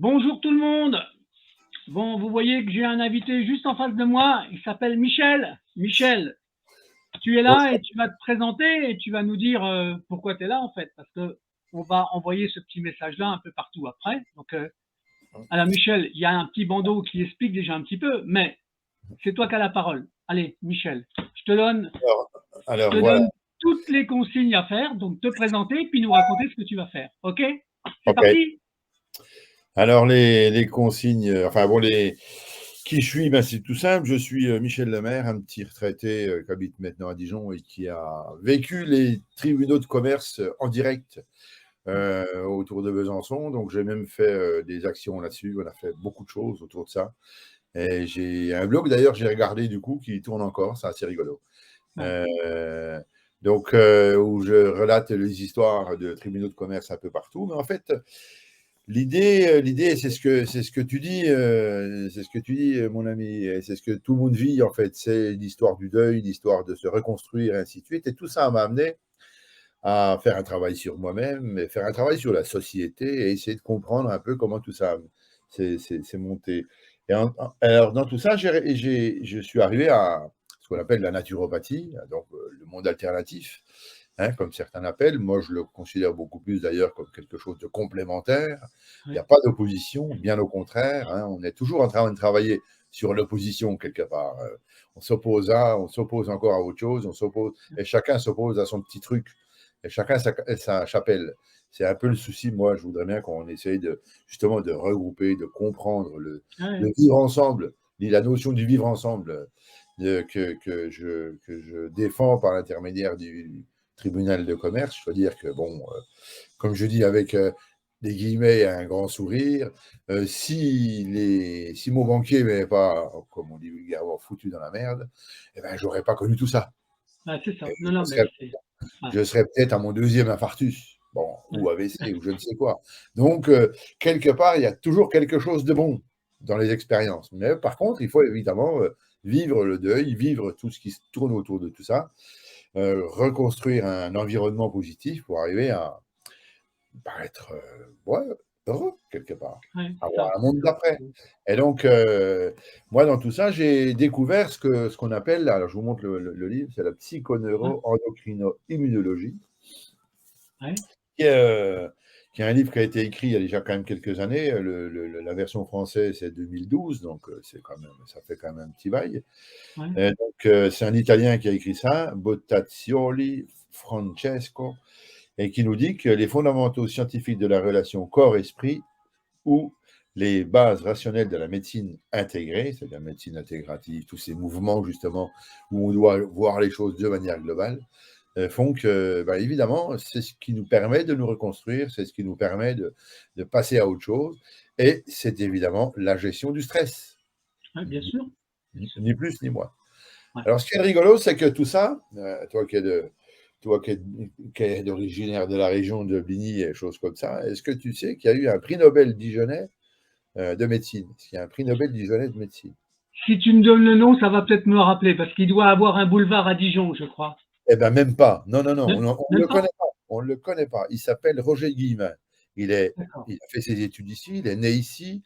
Bonjour tout le monde. Bon, vous voyez que j'ai un invité juste en face de moi. Il s'appelle Michel. Michel, tu es là et tu vas te présenter et tu vas nous dire pourquoi tu es là en fait. Parce que on va envoyer ce petit message-là un peu partout après. Donc, alors Michel, il y a un petit bandeau qui explique déjà un petit peu, mais c'est toi qui as la parole. Allez, Michel, je te donne, Alors, je alors, te voilà, donne toutes les consignes à faire. Donc, te présenter puis nous raconter ce que tu vas faire. OK? C'est ok. parti? Alors les consignes, enfin bon, qui je suis, ben, c'est tout simple. Je suis Michel Lemaire, un petit retraité qui habite maintenant à Dijon et qui a vécu les tribunaux de commerce en direct autour de Besançon. Donc j'ai même fait des actions là-dessus. On a fait beaucoup de choses autour de ça. Et j'ai un blog d'ailleurs, j'ai regardé du coup, qui tourne encore. C'est assez rigolo. Ouais. Euh, où je relate les histoires de tribunaux de commerce un peu partout. Mais en fait, l'idée, c'est ce que tu dis, mon ami, et c'est ce que tout le monde vit en fait. C'est l'histoire du deuil, l'histoire de se reconstruire, et ainsi de suite. Et tout ça m'a amené à faire un travail sur moi-même, et faire un travail sur la société, et essayer de comprendre un peu comment tout ça s'est monté. Alors dans tout ça, je suis arrivé à ce qu'on appelle la naturopathie, donc le monde alternatif, hein, comme certains l'appellent. Moi, je le considère beaucoup plus d'ailleurs comme quelque chose de complémentaire. Il n'y Ouais. a pas d'opposition, bien au contraire, hein. On est toujours en train de travailler sur l'opposition quelque part. On s'oppose encore à autre chose, et chacun s'oppose à son petit truc, et chacun sa chapelle. C'est un peu le souci. Moi, je voudrais bien qu'on essaye justement de regrouper, de comprendre le Ouais. vivre ensemble, la notion du vivre ensemble que je défends par l'intermédiaire du tribunal de commerce. Je dois dire que, bon, comme je dis avec des guillemets et un grand sourire, si mon banquier ne m'avait pas, comme on dit vulgairement, foutu dans la merde, eh ben, je n'aurais pas connu tout ça. Ouais, c'est Et ça. Non, non, je mais serais, c'est. Ouais. je serais peut-être à mon deuxième infarctus, bon, ou Ouais. AVC, ou je ne sais quoi. Donc, quelque part, il y a toujours quelque chose de bon dans les expériences. Mais par contre, il faut évidemment vivre le deuil, vivre tout ce qui se tourne autour de tout ça, reconstruire un environnement positif pour arriver à être ouais, heureux, quelque part, Ouais, c'est avoir ça, un c'est monde ça. d'après. Et donc, moi, dans tout ça, j'ai découvert ce qu'on appelle, alors je vous montre le livre, c'est la Ouais. psychoneuro-endocrino-immunologie, Ouais. qui est, euh, qui est un livre qui a été écrit il y a déjà quand même quelques années. La version française, c'est 2012, donc ça fait quand même un petit bail. Ouais. C'est un Italien qui a écrit ça, Bottacioli Francesco, et qui nous dit que les fondamentaux scientifiques de la relation corps-esprit, ou les bases rationnelles de la médecine intégrée, c'est-à-dire la médecine intégrative, tous ces mouvements justement où on doit voir les choses de manière globale, font que, ben, évidemment, c'est ce qui nous permet de nous reconstruire, c'est ce qui nous permet de passer à autre chose, et c'est évidemment la gestion du stress, Ouais, bien ni, sûr. Bien sûr. ni plus ni moins. Ouais. Alors, ce qui est rigolo, c'est que tout ça, toi qui es originaire de la région de Bigny et choses comme ça, est-ce que tu sais qu'il y a eu un prix Nobel dijonnais de médecine? Est-ce qu'il y a un prix Nobel dijonnais de médecine? Si tu me donnes le nom, ça va peut-être me le rappeler, parce qu'il doit avoir un boulevard à Dijon, je crois. Eh bien, même pas. Non, non, non, on ne Même le pas? connaît pas. On ne le connaît pas. Il s'appelle Roger Guillemin. Il, est, D'accord. il a fait ses études ici, il est né ici.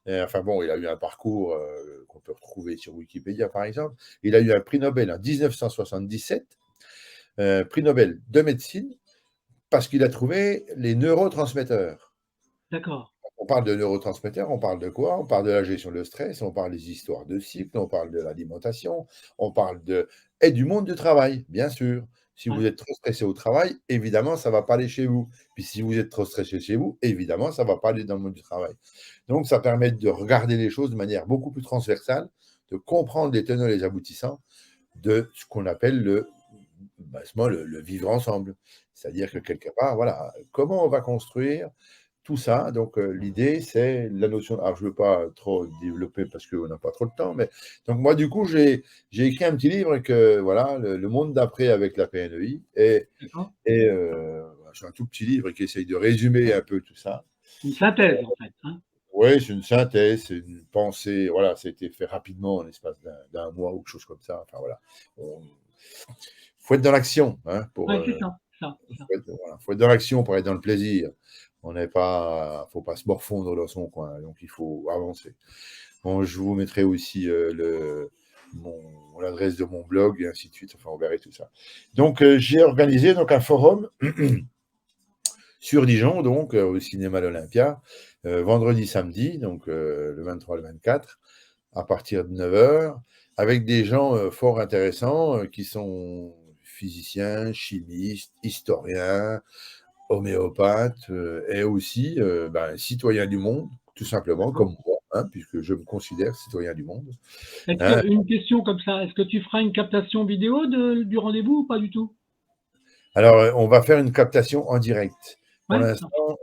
Enfin bon, il a eu un parcours qu'on peut retrouver sur Wikipédia, par exemple. Il a eu un prix Nobel en 1977, prix Nobel de médecine, parce qu'il a trouvé les neurotransmetteurs. D'accord. On parle de neurotransmetteurs, on parle de quoi? On parle de la gestion de stress, on parle des histoires de cycle, on parle de l'alimentation, on parle et du monde du travail, bien sûr. Si Ouais. vous êtes trop stressé au travail, évidemment, ça ne va pas aller chez vous. Puis si vous êtes trop stressé chez vous, évidemment, ça ne va pas aller dans le monde du travail. Donc, ça permet de regarder les choses de manière beaucoup plus transversale, de comprendre les tenants et les aboutissants de ce qu'on appelle basement, le vivre ensemble. C'est-à-dire que quelque part, voilà, comment on va construire tout ça. Donc, l'idée, c'est la notion. Alors, je ne veux pas trop développer parce qu'on n'a pas trop de temps, mais donc, moi, du coup, j'ai écrit un petit livre que, voilà, le monde d'après avec la PNEI. D'accord. C'est un tout petit livre qui essaye de résumer un peu tout ça. Une synthèse, en fait. Hein. Oui, c'est une synthèse, c'est une pensée. Voilà, ça a été fait rapidement en l'espace d'un mois ou quelque chose comme ça. Enfin, voilà. Il faut être dans l'action, hein, Ouais, c'est ça. Ça, ça. faut être dans l'action pour être dans le plaisir. On n'est pas, faut pas se morfondre dans son coin, donc il faut avancer. Bon, je vous mettrai aussi l'adresse de mon blog et ainsi de suite. Enfin, on verra tout ça. Donc, j'ai organisé donc un forum sur Dijon, donc au cinéma l'Olympia, vendredi, samedi, donc le 23, le 24, à partir de 9 heures, avec des gens fort intéressants qui sont physiciens, chimistes, historiens, homéopathes et aussi citoyens du monde, tout simplement, D'accord. comme moi, hein, puisque je me considère citoyen du monde. Est-ce Hein. que, une question comme ça, est-ce que tu feras une captation vidéo du rendez-vous ou pas du tout? Alors, on va faire une captation en direct. Pour Ouais, l'instant,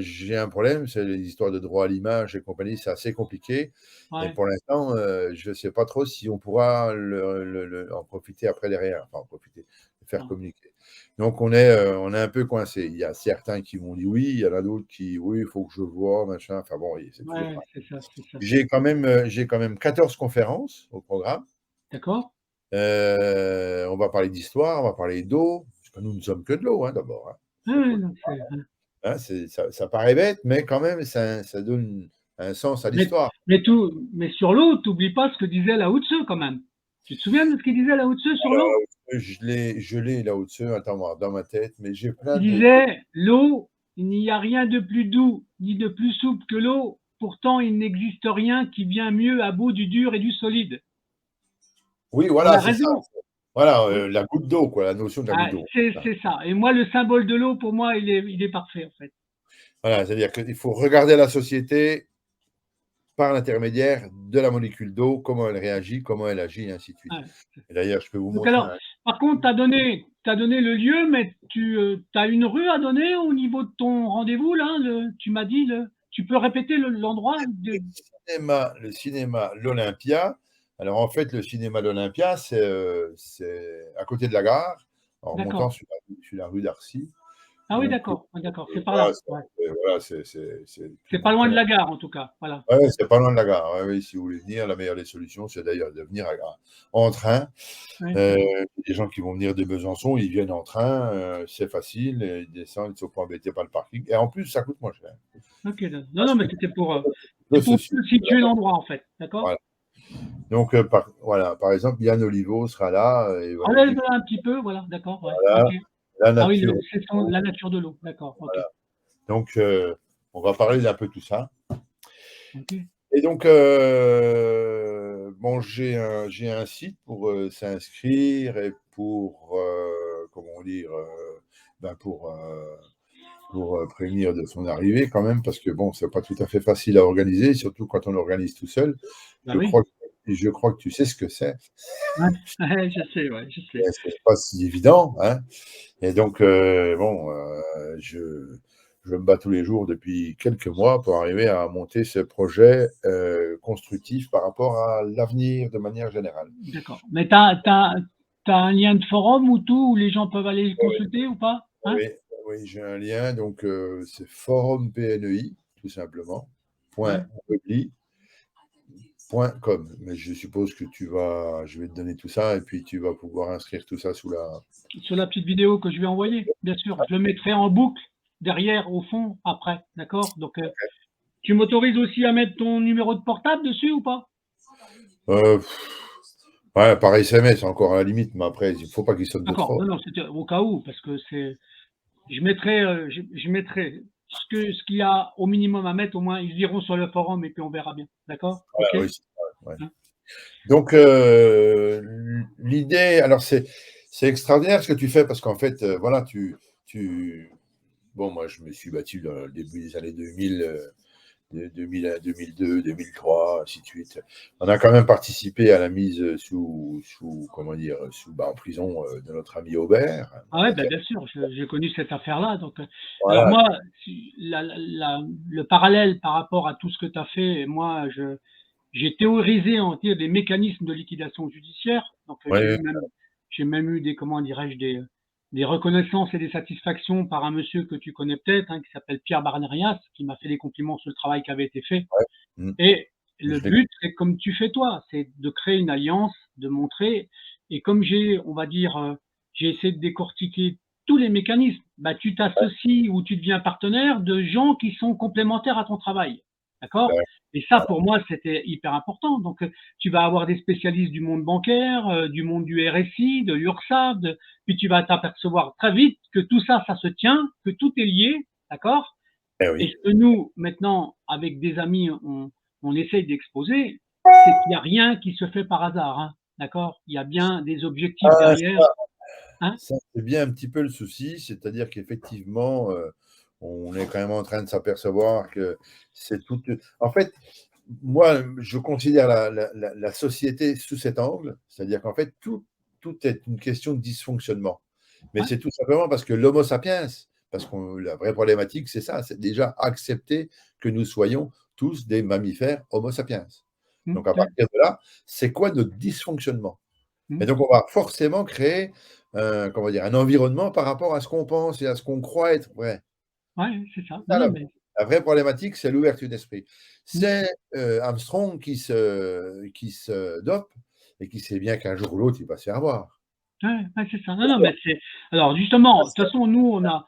j'ai un problème, c'est les histoires de droit à l'image et compagnie, c'est assez compliqué. Et ouais, pour l'instant, je ne sais pas trop si on pourra en profiter après derrière, enfin en profiter, le faire non. communiquer. Donc, on est un peu coincé. Il y a certains qui m'ont dit oui, il y en a d'autres qui, oui, il faut que je vois, machin. Enfin bon, oui, c'est toujours Ouais, pareil. c'est ça, c'est ça. J'ai quand même 14 conférences au programme. D'accord? On va parler d'histoire, on va parler d'eau, parce que nous ne sommes que de l'eau, hein, d'abord. Hein. Ouais, Ça, ouais, faut non, hein, ça paraît bête, mais quand même, ça donne un sens à mais, l'histoire. mais sur l'eau, t'oublies pas ce que disait Lao Tzu quand même. Tu te souviens de ce qu'il disait Lao Tzu sur l'eau? Je l'ai là au-dessus, attends, moi, dans ma tête, mais j'ai plein Il de. disait, l'eau, il n'y a rien de plus doux ni de plus souple que l'eau. Pourtant, il n'existe rien qui vient mieux à bout du dur et du solide. Oui, Il voilà, a c'est ça. raison. Voilà, la goutte d'eau, quoi, la notion de la goutte Ah, d'eau. c'est ça. Et moi, le symbole de l'eau, pour moi, il est parfait, en fait. Voilà, c'est-à-dire qu'il faut regarder la société par l'intermédiaire de la molécule d'eau, comment elle réagit, comment elle agit, et ainsi de suite. Ouais. Et d'ailleurs, je peux vous Donc montrer alors, par contre, t'as donné le lieu, mais tu as une rue à donner au niveau de ton rendez-vous, là. Tu m'as dit, tu peux répéter l'endroit le cinéma l'Olympia. Alors en fait, le cinéma l'Olympia, c'est à côté de la gare, en remontant D'accord. sur la rue d'Arcy. Ah oui, Donc d'accord. Ouais, d'accord. C'est par voilà, là. Ouais. voilà, C'est pas loin très de bien. la gare, en tout cas. Voilà. Ouais, c'est pas loin de la gare. Ouais, oui, si vous voulez venir, la meilleure des solutions, c'est d'ailleurs de venir en train. Ouais, d'accord. Les gens qui vont venir de Besançon, ils viennent en train, c'est facile, ils descendent, ils ne sont pas embêtés par le parking. Et en plus, ça coûte moins cher. Ok. Non, non, mais De c'est pour ceci. situer l'endroit, en fait. D'accord? Voilà. Donc, voilà, par exemple, Yann Olivo sera là et il va nous dire Enlève un petit peu, voilà. D'accord. Ouais. voilà, Ok. la Ah oui, nature. la nature de l'eau. D'accord. Ok. Voilà. Donc, on va parler d'un peu tout ça. Ok. Et donc, bon, j'ai un site pour s'inscrire et pour, comment dire, pour prévenir de son arrivée quand même, parce que bon, c'est pas tout à fait facile à organiser, surtout quand on l'organise tout seul. Bah oui. Je crois que tu sais ce que c'est. Ouais. Ouais, je sais, ouais, je sais. C'est pas si évident, hein. Et donc, bon, je me bats tous les jours depuis quelques mois pour arriver à monter ce projet constructif par rapport à l'avenir de manière générale. D'accord. Mais t'as un lien de forum ou tout, où les gens peuvent aller le Oui, consulter ou pas? Hein? oui, oui, j'ai un lien, donc c'est Forum PNEI, tout simplement, Ouais. .com. Mais je suppose que je vais te donner tout ça et puis tu vas pouvoir inscrire tout ça sous la. Sur la petite vidéo que je vais envoyer, bien sûr. Je le mettrai en boucle derrière, au fond, après. D'accord? Donc, tu m'autorises aussi à mettre ton numéro de portable dessus ou pas? Euh, ouais, par SMS encore à la limite, mais après, il ne faut pas qu'il sonne de D'accord. trop. Non, non, c'était au cas où, parce que je mettrai ce qu'il y a au minimum à mettre, au moins, ils iront sur le forum et puis on verra bien. D'accord? Ouais, Ok? oui, c'est ça, ouais. Hein. Donc, l'idée, alors c'est extraordinaire ce que tu fais parce qu'en fait, voilà, bon, moi je me suis battu dans le début des années 2000, 2001, 2002, 2003, ainsi de suite. On a quand même participé à la mise comment dire, en prison de notre ami Aubert. Ah ouais, bah, bien sûr, j'ai connu cette affaire-là. Donc, alors Voilà. moi, le parallèle par rapport à tout ce que tu as fait, moi, j'ai théorisé en dire des mécanismes de liquidation judiciaire. Donc, Ouais, j'ai même eu des, comment dirais-je, des reconnaissances et des satisfactions par un monsieur que tu connais peut-être, hein, qui s'appelle Pierre Barnerias, qui m'a fait des compliments sur le travail qui avait été fait. ouais. Mm. Et le Je l'ai but, c'est comme tu fais toi, c'est de créer une alliance, de montrer. Et comme on va dire, j'ai essayé de décortiquer tous les mécanismes. Bah, tu t'associes ou tu deviens partenaire de gens qui sont complémentaires à ton travail. D'accord? Ouais, Et ça, pour moi, c'était hyper important. Donc, tu vas avoir des spécialistes du monde bancaire, du monde du RSI, de l'URSSAF, puis tu vas t'apercevoir très vite que tout ça, ça se tient, que tout est lié, d'accord? Et oui. ce que nous, maintenant, avec des amis, on essaye d'exposer, c'est qu'il n'y a rien qui se fait par hasard, hein, d'accord? Il y a bien des objectifs Ah, derrière, hein? ça, c'est bien un petit peu le souci, c'est-à-dire qu'effectivement, on est quand même en train de s'apercevoir que c'est tout. En fait, moi, je considère la société sous cet angle, c'est-à-dire qu'en fait, tout est une question de dysfonctionnement. Mais Ouais, c'est tout simplement parce que l'Homo sapiens, parce que la vraie problématique, c'est ça, c'est déjà accepter que nous soyons tous des mammifères Homo sapiens. Donc, à ouais, partir de là, c'est quoi notre dysfonctionnement? Et mmh, donc, on va forcément créer comment dire, un environnement par rapport à ce qu'on pense et à ce qu'on croit être vrai. ouais, c'est ça. C'est Non, ça non, mais la vraie problématique, c'est l'ouverture d'esprit. mmh, C'est Armstrong qui se dope et qui sait bien qu'un jour ou l'autre, il va se faire avoir. ouais, ouais, c'est ça. Non, non, mais c'est alors justement, de Ça, toute façon, nous, c'est un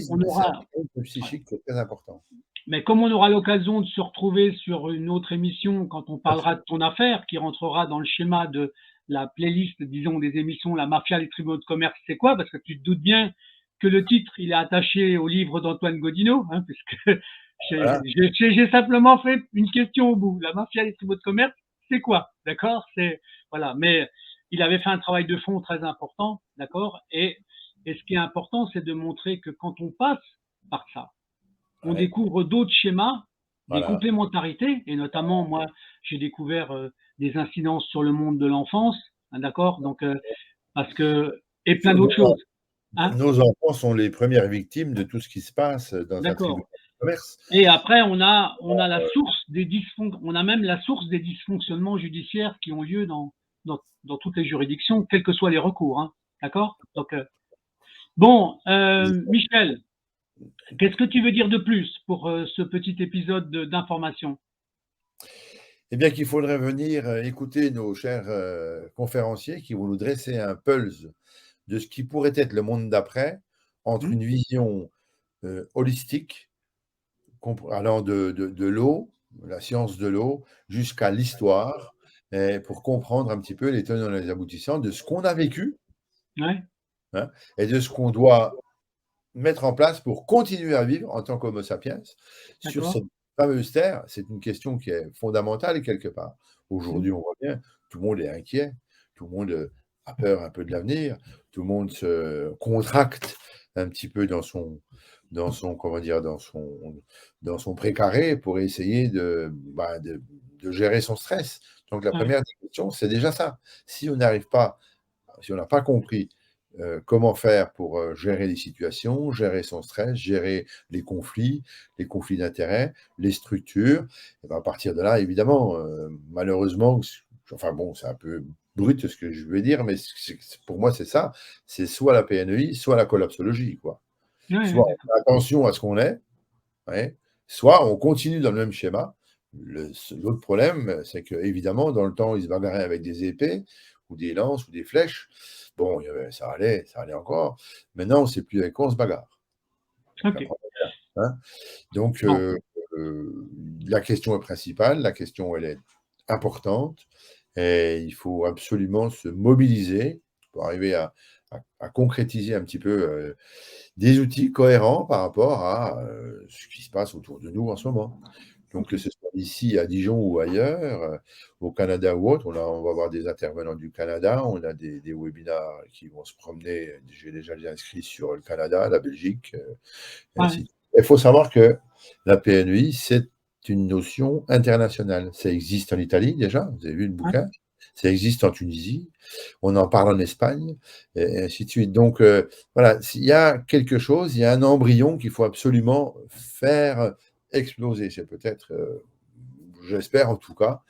on aura mécanisme ouais. psychique qui est très important. Mais comme on aura l'occasion de se retrouver sur une autre émission quand on Bien sûr. parlera de ton affaire, qui rentrera dans le schéma de la playlist, disons, des émissions La Mafia, les tribunaux de commerce, c'est quoi? Parce que tu te doutes bien que le titre, il est attaché au livre d'Antoine Godino, hein, puisque Voilà. j'ai simplement fait une question au bout. La Mafia, les tribunaux de commerce, c'est quoi? D'accord? Voilà. Mais il avait fait un travail de fond très important, d'accord? Et ce qui est important, c'est de montrer que quand on passe par ça, on Ouais. découvre d'autres schémas, des Voilà. complémentarités, et notamment, moi, j'ai découvert des incidences sur le monde de l'enfance, hein, d'accord? Donc, parce que, et plein d'autres Nos, choses, hein, nos enfants sont les premières victimes de tout ce qui se passe dans un tribunal d'accord. de commerce. Et après, on a la source des on a même la source des dysfonctionnements judiciaires qui ont lieu dans toutes les juridictions, quels que soient les recours, hein, d'accord? Donc, bon, Michel, qu'est-ce que tu veux dire de plus pour ce petit épisode d'information? Eh bien, qu'il faudrait venir écouter nos chers conférenciers qui vont nous dresser un pulse de ce qui pourrait être le monde d'après entre Hmm. une vision holistique, allant de l'eau, la science de l'eau, jusqu'à l'histoire, et pour comprendre un petit peu les tenants et les aboutissants de ce qu'on a vécu, Ouais, hein, et de ce qu'on doit mettre en place pour continuer à vivre en tant qu'Homo sapiens sur d'accord. cette fameuse terre. C'est une question qui est fondamentale quelque part. Hmm. Aujourd'hui, on voit bien, tout le monde est inquiet, tout le monde a peur un peu de l'avenir, tout le monde se contracte un petit peu comment dire, dans son précaré pour essayer de gérer son stress. Donc la Ouais, première des questions, c'est déjà ça. Si on n'arrive pas, si on n'a pas compris comment faire pour gérer les situations, gérer son stress, gérer les conflits d'intérêts, les structures. Et ben à partir de là, évidemment, malheureusement, enfin bon, c'est un peu brut ce que je veux dire, mais pour moi, c'est ça. C'est soit la PNEI, soit la collapsologie, quoi. ouais, ouais, Soit on d'accord. fait attention à ce qu'on est, ouais, soit on continue dans le même schéma. L'autre problème, c'est qu'évidemment, dans le temps, ils se bagarraient avec des épées ou des lances ou des flèches. Bon, ça allait encore. Maintenant, on ne sait plus avec quoi on se bagarre. Donc, Ok. la première, hein. Donc, Bon, la question est principale, la question, elle est importante, et il faut absolument se mobiliser pour arriver à concrétiser un petit peu des outils cohérents par rapport à ce qui se passe autour de nous en ce moment. Donc, ok. que ce soit ici à Dijon ou ailleurs, au Canada ou autre, on va avoir des intervenants du Canada, on a des webinars qui vont se promener. J'ai déjà les inscrits sur le Canada, la Belgique, et Ouais, ainsi de suite. Il faut savoir que la PNEI, c'est une notion internationale. Ça existe en Italie déjà, vous avez vu le ouais, bouquin, ça existe en Tunisie, on en parle en Espagne, et ainsi de suite. Donc, voilà, s'il y a quelque chose, il y a un embryon qu'il faut absolument faire exploser. C'est peut-être, j'espère en tout cas,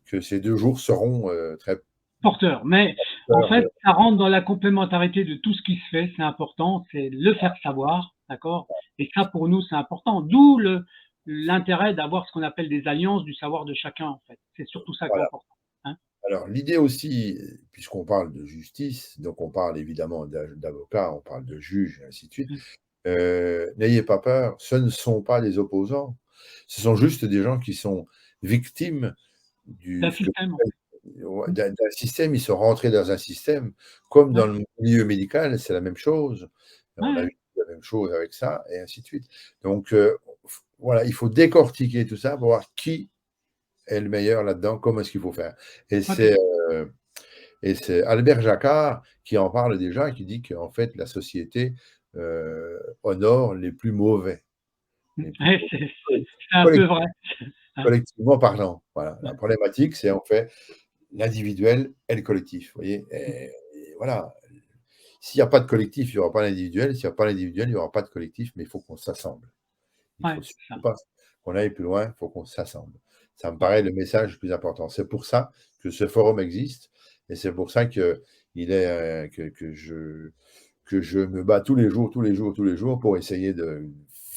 que ces 2 jours seront très porteur. Mais en porteurs fait, de. ça rentre dans la complémentarité de tout ce qui se fait. C'est important, c'est le faire savoir, d'accord? Et ça, pour nous, c'est important. D'où l'intérêt d'avoir ce qu'on appelle des alliances du savoir de chacun, en fait. C'est surtout ça qui est Voilà. important, hein. Alors, l'idée aussi, puisqu'on parle de justice, donc on parle évidemment d'avocats, on parle de juges, et ainsi de suite. Mmh. N'ayez pas peur, ce ne sont pas les opposants. Ce sont juste des gens qui sont victimes D'un ce que système, en fait. ouais, Mmh. d'un système. Ils sont rentrés dans un système, comme dans Ouais. le milieu médical, c'est la même chose. Ouais, On a ouais. vu la même chose avec ça, et ainsi de suite. Donc, voilà, il faut décortiquer tout ça pour voir qui est le meilleur là-dedans, comment est-ce qu'il faut faire. Et OK. heu c'est Albert Jacquard qui en parle déjà, qui dit qu'en fait, la société, honore les plus mauvais, Mmh. les plus Ouais, mauvais, c'est un peu collec vrai. Ouais. collectivement parlant. Voilà, Ouais. la problématique, c'est en fait l'individuel et le collectif, vous voyez? Mmh. Et voilà, s'il y a pas de collectif, il y aura pas l'individuel, s'il y a pas l'individuel, il y aura pas de collectif, mais il faut qu'on s'assemble. Il Ouais, faut c'est ça. surtout pas qu'on aille plus loin, il faut qu'on s'assemble. Ça me Ouais. paraît le message le plus important. C'est pour ça que ce forum existe et c'est pour ça qu'il est, que je me bats tous les jours, tous les jours, tous les jours pour essayer de Ouais.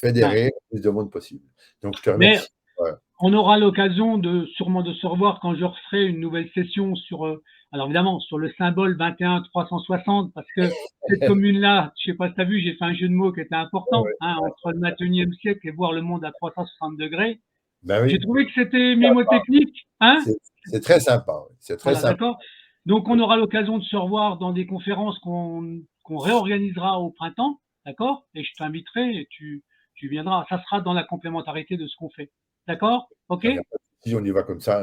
fédérer le plus de monde possible. Donc je te Mais remercie. Ouais. on aura l'occasion sûrement de se revoir quand je referai une nouvelle session sur, alors évidemment, sur le symbole 21 360 parce que cette commune-là, je sais pas si tu as vu, j'ai fait un jeu de mots qui était Ouais, important, ouais, hein, ouais. entre le 21e siècle et voir le monde à 360°. Ben J'ai oui, trouvé que c'était sympa. mémotechnique, hein? C'est très sympa, ouais. C'est très Voilà, sympa. d'accord? Donc on aura l'occasion de se revoir dans des conférences qu'on réorganisera au printemps, d'accord? Et je t'inviterai et tu viendras. Ça sera dans la complémentarité de ce qu'on fait. D'accord? OK? Il y a pas de souci, on y va comme ça,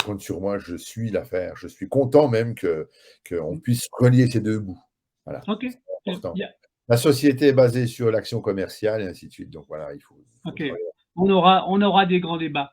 compte sur moi, je suis l'affaire. Je suis content même que qu'on Mmh. puisse relier ces 2 bouts. Voilà, OK. c'est Il important. y a La société est basée sur l'action commerciale et ainsi de suite, donc voilà, il faut OK. travailler. On aura des grands débats.